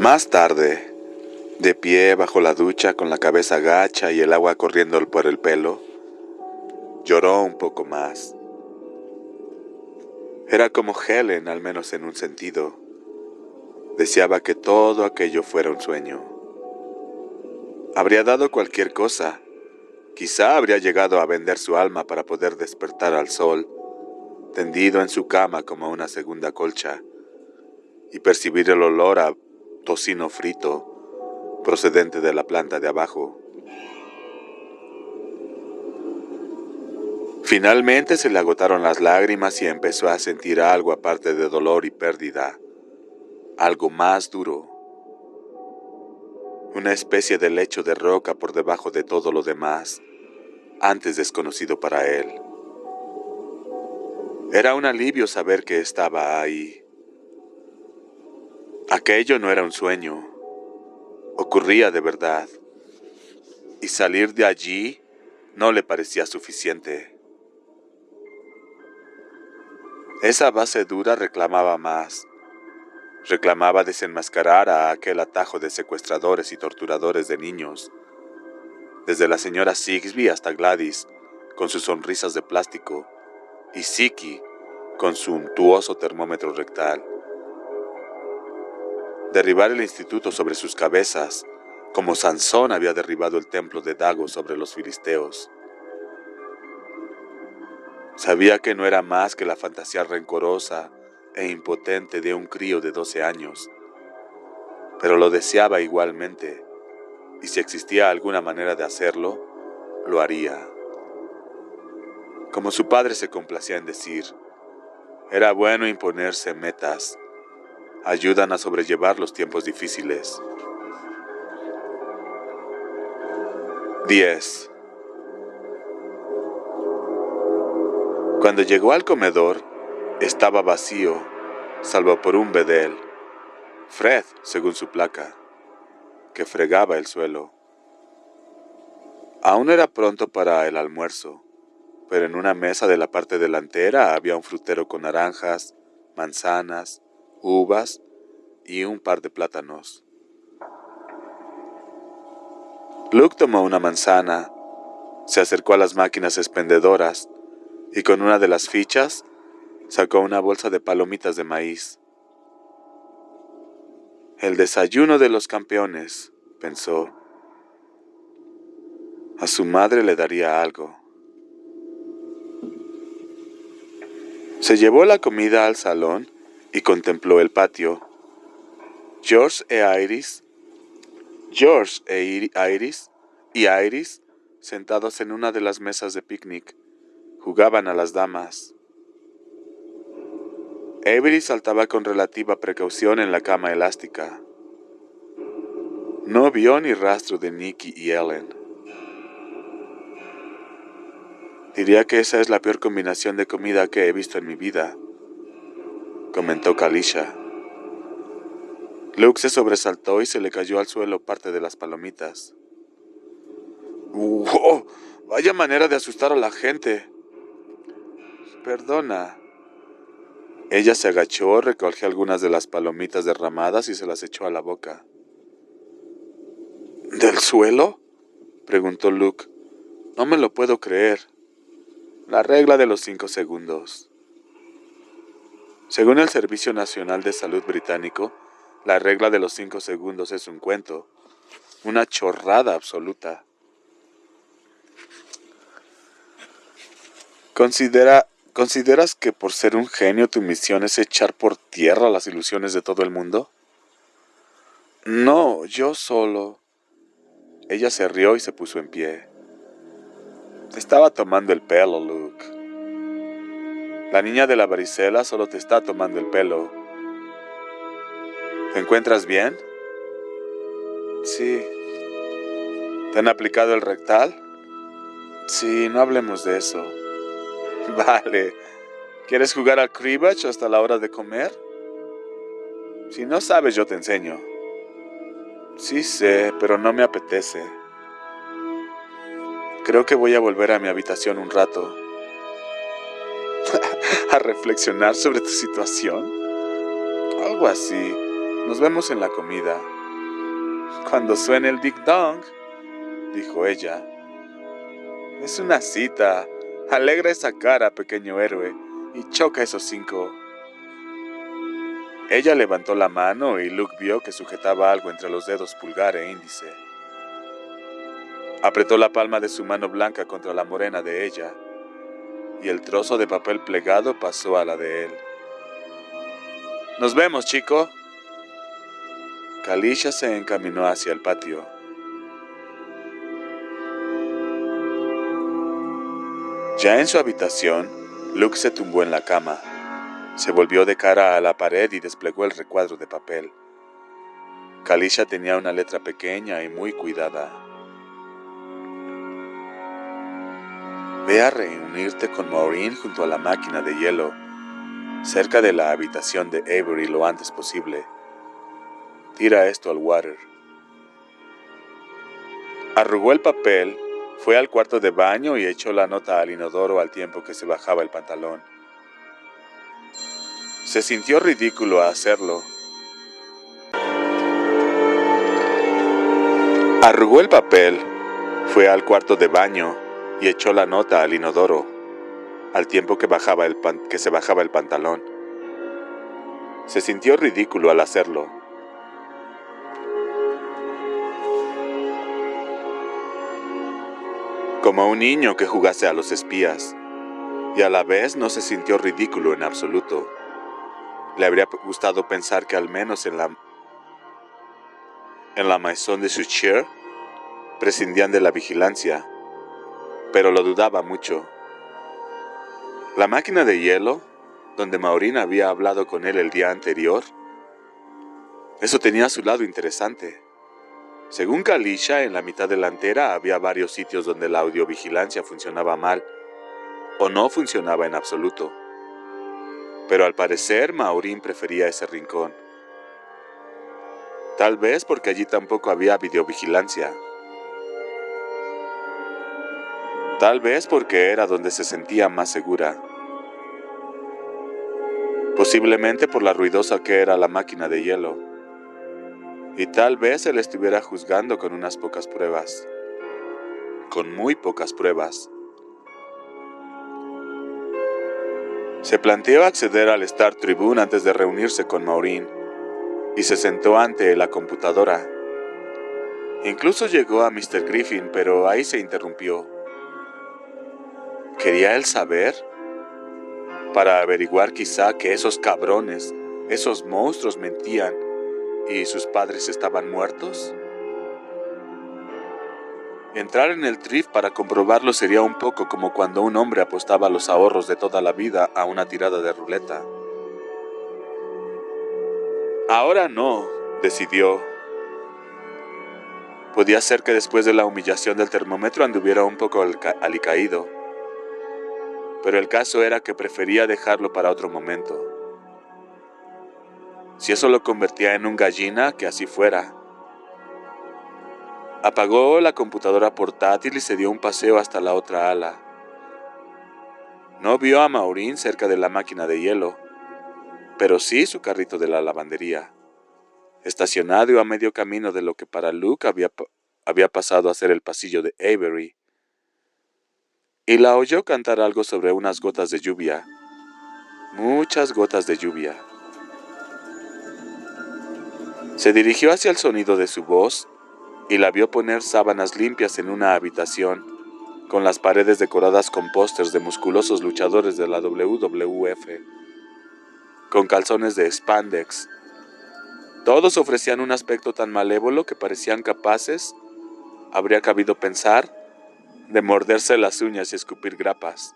Más tarde, de pie bajo la ducha con la cabeza gacha y el agua corriendo por el pelo, lloró un poco más. Era como Helen, al menos en un sentido. Deseaba que todo aquello fuera un sueño. Habría dado cualquier cosa. Quizá habría llegado a vender su alma para poder despertar al sol, tendido en su cama como una segunda colcha, y percibir el olor a tocino frito procedente de la planta de abajo. Finalmente se le agotaron las lágrimas y empezó a sentir algo aparte de dolor y pérdida, algo más duro, una especie de lecho de roca por debajo de todo lo demás, antes desconocido para él. Era un alivio saber que estaba ahí. Aquello no era un sueño, ocurría de verdad, y salir de allí no le parecía suficiente. Esa base dura reclamaba más. Reclamaba desenmascarar a aquel atajo de secuestradores y torturadores de niños, desde la señora Sigsbee hasta Gladys, con sus sonrisas de plástico, y Siki, con su untuoso termómetro rectal. Derribar el instituto sobre sus cabezas, como Sansón había derribado el templo de Dago sobre los filisteos. Sabía que no era más que la fantasía rencorosa e impotente de un crío de 12 años, pero lo deseaba igualmente, y si existía alguna manera de hacerlo, lo haría. Como su padre se complacía en decir, era bueno imponerse metas, ayudan a sobrellevar los tiempos difíciles. 10. Cuando llegó al comedor, estaba vacío, salvo por un bedel, Fred, según su placa, que fregaba el suelo. Aún era pronto para el almuerzo, pero en una mesa de la parte delantera había un frutero con naranjas, manzanas, uvas y un par de plátanos. Luke tomó una manzana, se acercó a las máquinas expendedoras y con una de las fichas sacó una bolsa de palomitas de maíz. El desayuno de los campeones, pensó. A su madre le daría algo. Se llevó la comida al salón y contempló el patio. George e Iris, sentados en una de las mesas de picnic, jugaban a las damas. Avery saltaba con relativa precaución en la cama elástica. No vio ni rastro de Nicky y Ellen. Diría que esa es la peor combinación de comida que he visto en mi vida, comentó Kalisha. Luke se sobresaltó y se le cayó al suelo parte de las palomitas. ¡Wow! Vaya manera de asustar a la gente. Perdona. Ella se agachó, recogió algunas de las palomitas derramadas y se las echó a la boca. ¿Del suelo?, preguntó Luke. No me lo puedo creer. La regla de los 5 segundos. Según el Servicio Nacional de Salud británico, la regla de los 5 segundos es un cuento, una chorrada absoluta. ¿Consideras que por ser un genio tu misión es echar por tierra las ilusiones de todo el mundo? No, yo solo. Ella se rió y se puso en pie. Te estaba tomando el pelo, Luke. La niña de la varicela solo te está tomando el pelo. ¿Te encuentras bien? Sí. ¿Te han aplicado el rectal? Sí, no hablemos de eso. Vale. ¿Quieres jugar al cribbage hasta la hora de comer? Si no sabes, yo te enseño. Sí sé, pero no me apetece. Creo que voy a volver a mi habitación un rato. ¿A reflexionar sobre tu situación? Algo así. Nos vemos en la comida. Cuando suene el ding dong, dijo ella. Es una cita. Alegra esa cara, pequeño héroe, y choca esos 5. Ella levantó la mano y Luke vio que sujetaba algo entre los dedos pulgar e índice. Apretó la palma de su mano blanca contra la morena de ella, y el trozo de papel plegado pasó a la de él. «Nos vemos, chico». Kalisha se encaminó hacia el patio. Ya en su habitación, Luke se tumbó en la cama. Se volvió de cara a la pared y desplegó el recuadro de papel. Kalisha tenía una letra pequeña y muy cuidada. Ve a reunirte con Maureen junto a la máquina de hielo, cerca de la habitación de Avery lo antes posible. Tira esto al water. Arrugó el papel, fue al cuarto de baño y echó la nota al inodoro al tiempo que se bajaba el pantalón. Se sintió ridículo a hacerlo. Arrugó el papel, fue al cuarto de baño y echó la nota al inodoro, al tiempo que se bajaba el pantalón. Se sintió ridículo al hacerlo. Como un niño que jugase a los espías, y a la vez no se sintió ridículo en absoluto. Le habría gustado pensar que al menos en la maison de Suchier prescindían de la vigilancia, pero lo dudaba mucho. La máquina de hielo, donde Maureen había hablado con él el día anterior, eso tenía su lado interesante. Según Kalisha, en la mitad delantera había varios sitios donde la audiovigilancia funcionaba mal, o no funcionaba en absoluto. Pero al parecer Maureen prefería ese rincón. Tal vez porque allí tampoco había videovigilancia. Tal vez porque era donde se sentía más segura. Posiblemente por la ruidosa que era la máquina de hielo. Y tal vez él estuviera juzgando con unas pocas pruebas. Con muy pocas pruebas. Se planteó acceder al Star Tribune antes de reunirse con Maureen, y se sentó ante la computadora. Incluso llegó a Mr. Griffin, pero ahí se interrumpió. ¿Quería él saber? Para averiguar quizá que esos cabrones, esos monstruos mentían, y sus padres estaban muertos. Entrar en el TRIF para comprobarlo sería un poco como cuando un hombre apostaba los ahorros de toda la vida a una tirada de ruleta. Ahora no, decidió. Podía ser que después de la humillación del termómetro anduviera un poco alicaído, pero el caso era que prefería dejarlo para otro momento. Si eso lo convertía en un gallina, que así fuera. Apagó la computadora portátil y se dio un paseo hasta la otra ala. No vio a Maureen cerca de la máquina de hielo, pero sí su carrito de la lavandería, estacionado a medio camino de lo que para Luke había pasado a ser el pasillo de Avery. Y la oyó cantar algo sobre unas gotas de lluvia, muchas gotas de lluvia. Se dirigió hacia el sonido de su voz y la vio poner sábanas limpias en una habitación, con las paredes decoradas con pósters de musculosos luchadores de la WWF, con calzones de spandex. Todos ofrecían un aspecto tan malévolo que parecían capaces, habría cabido pensar, de morderse las uñas y escupir grapas.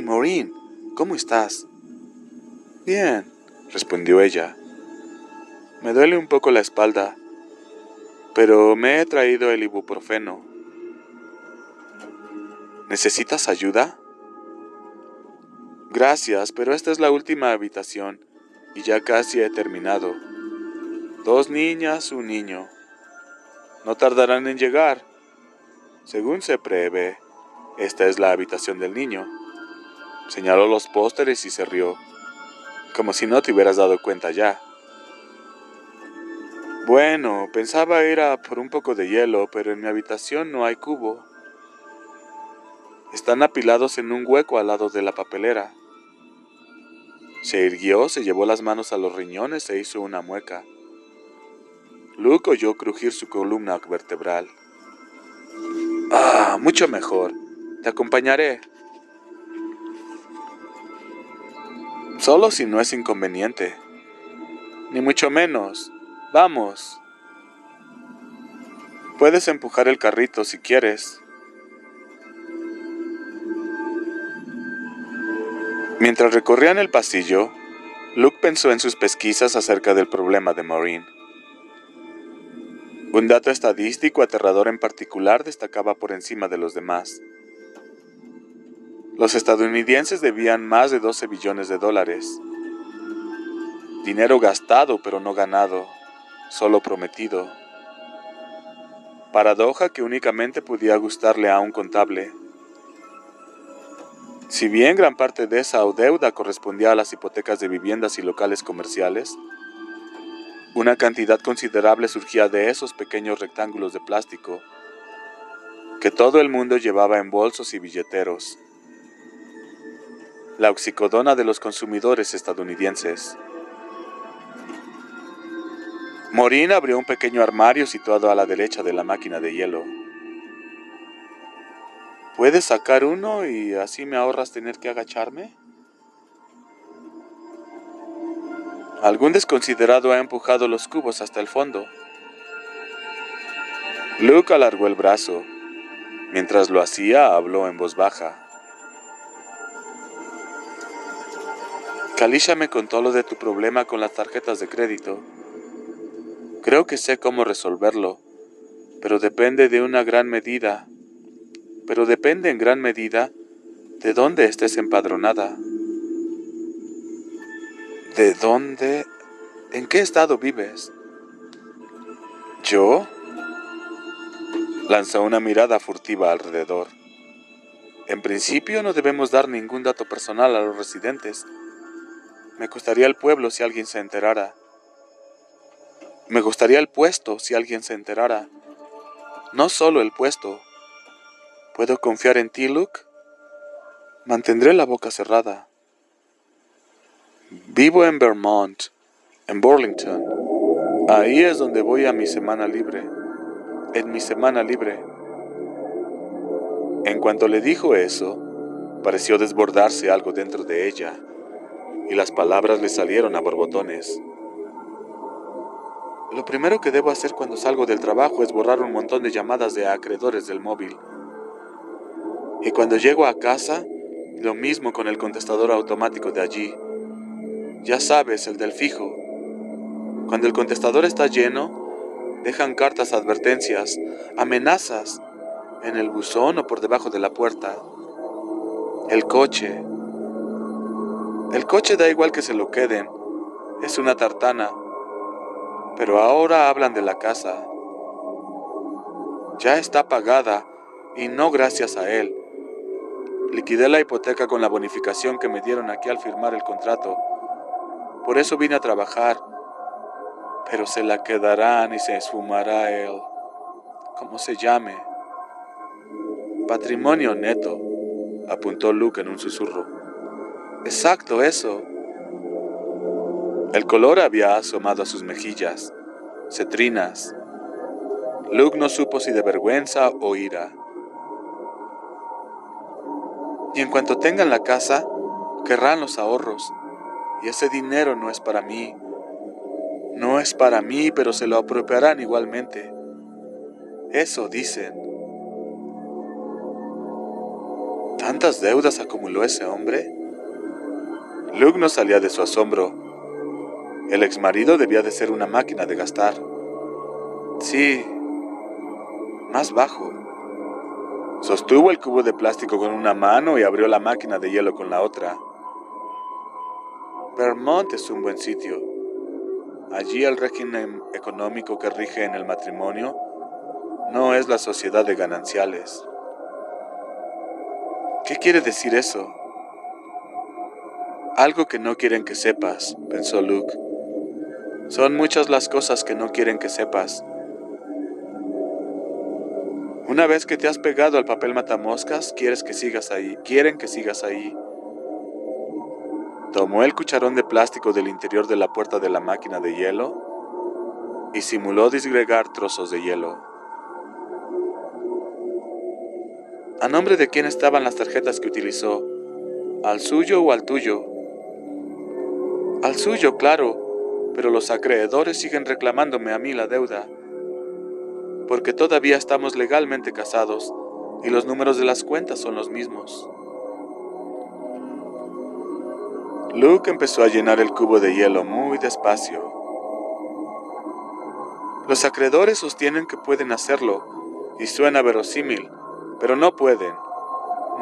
Maureen, ¿cómo estás? Bien, respondió ella. Me duele un poco la espalda, pero me he traído el ibuprofeno. ¿Necesitas ayuda? Gracias, pero esta es la última habitación y ya casi he terminado. 2 niñas, un niño. No tardarán en llegar. Según se prevé, esta es la habitación del niño. Señaló los pósteres y se rió, como si no te hubieras dado cuenta ya. Bueno, pensaba ir a por un poco de hielo, pero en mi habitación no hay cubo. Están apilados en un hueco al lado de la papelera. Se irguió, se llevó las manos a los riñones e hizo una mueca. Luke oyó crujir su columna vertebral. Ah, mucho mejor. Te acompañaré. Solo si no es inconveniente. Ni mucho menos. Vamos. Puedes empujar el carrito si quieres. Mientras recorrían el pasillo, Luke pensó en sus pesquisas acerca del problema de Maureen. Un dato estadístico aterrador en particular destacaba por encima de los demás. Los estadounidenses debían más de 12 billones de dólares. Dinero gastado pero no ganado, solo prometido. Paradoja que únicamente podía gustarle a un contable. Si bien gran parte de esa deuda correspondía a las hipotecas de viviendas y locales comerciales, una cantidad considerable surgía de esos pequeños rectángulos de plástico que todo el mundo llevaba en bolsos y billeteros. La oxicodona de los consumidores estadounidenses. Maureen abrió un pequeño armario situado a la derecha de la máquina de hielo. ¿Puedes sacar uno y así me ahorras tener que agacharme? Algún desconsiderado ha empujado los cubos hasta el fondo. Luke alargó el brazo. Mientras lo hacía, habló en voz baja. Kalisha me contó lo de tu problema con las tarjetas de crédito. Creo que sé cómo resolverlo, pero depende en gran medida de dónde estés empadronada. ¿De dónde? ¿En qué estado vives? ¿Yo? Lanzó una mirada furtiva alrededor. En principio no debemos dar ningún dato personal a los residentes. Me gustaría el pueblo si alguien se enterara. Me gustaría el puesto si alguien se enterara. No solo el puesto. ¿Puedo confiar en ti, Luke? Mantendré la boca cerrada. Vivo en Vermont, en Burlington. Ahí es donde voy a mi semana libre. En mi semana libre. En cuanto le dijo eso, pareció desbordarse algo dentro de ella, y las palabras le salieron a borbotones. Lo primero que debo hacer cuando salgo del trabajo es borrar un montón de llamadas de acreedores del móvil. Y cuando llego a casa, lo mismo con el contestador automático de allí. Ya sabes, el del fijo. Cuando el contestador está lleno, dejan cartas, advertencias, amenazas, en el buzón o por debajo de la puerta. El coche. El coche da igual que se lo queden. Es una tartana. Pero ahora hablan de la casa. Ya está pagada, y no gracias a él. Liquidé la hipoteca con la bonificación que me dieron aquí al firmar el contrato. Por eso vine a trabajar. Pero se la quedarán y se esfumará él. Como se llame. Patrimonio neto, apuntó Luke en un susurro. Exacto, eso. El color había asomado a sus mejillas, cetrinas. Luke no supo si de vergüenza o ira. Y en cuanto tengan la casa, querrán los ahorros. Y ese dinero no es para mí. No es para mí, pero se lo apropiarán igualmente. Eso dicen. ¿Tantas deudas acumuló ese hombre? Luke no salía de su asombro. El exmarido debía de ser una máquina de gastar. Sí, más bajo. Sostuvo el cubo de plástico con una mano y abrió la máquina de hielo con la otra. Vermont es un buen sitio. Allí el régimen económico que rige en el matrimonio no es la sociedad de gananciales. ¿Qué quiere decir eso? Algo que no quieren que sepas, pensó Luke. Son muchas las cosas que no quieren que sepas. Una vez que te has pegado al papel matamoscas, quieren que sigas ahí. Tomó el cucharón de plástico del interior de la puerta de la máquina de hielo y simuló disgregar trozos de hielo. ¿A nombre de quién estaban las tarjetas que utilizó? ¿Al suyo o al tuyo? Al suyo, claro, pero los acreedores siguen reclamándome a mí la deuda, porque todavía estamos legalmente casados y los números de las cuentas son los mismos. Luke empezó a llenar el cubo de hielo muy despacio. Los acreedores sostienen que pueden hacerlo, y suena verosímil, pero no pueden.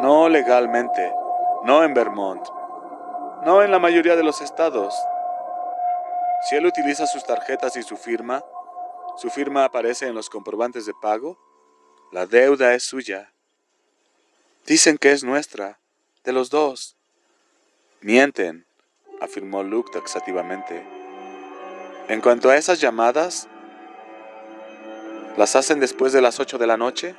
No legalmente, no en Vermont, no en la mayoría de los estados. Si él utiliza sus tarjetas y su firma aparece en los comprobantes de pago, la deuda es suya. Dicen que es nuestra, de los dos. Mienten, afirmó Luke taxativamente. En cuanto a esas llamadas, ¿las hacen después de las 8 de la noche?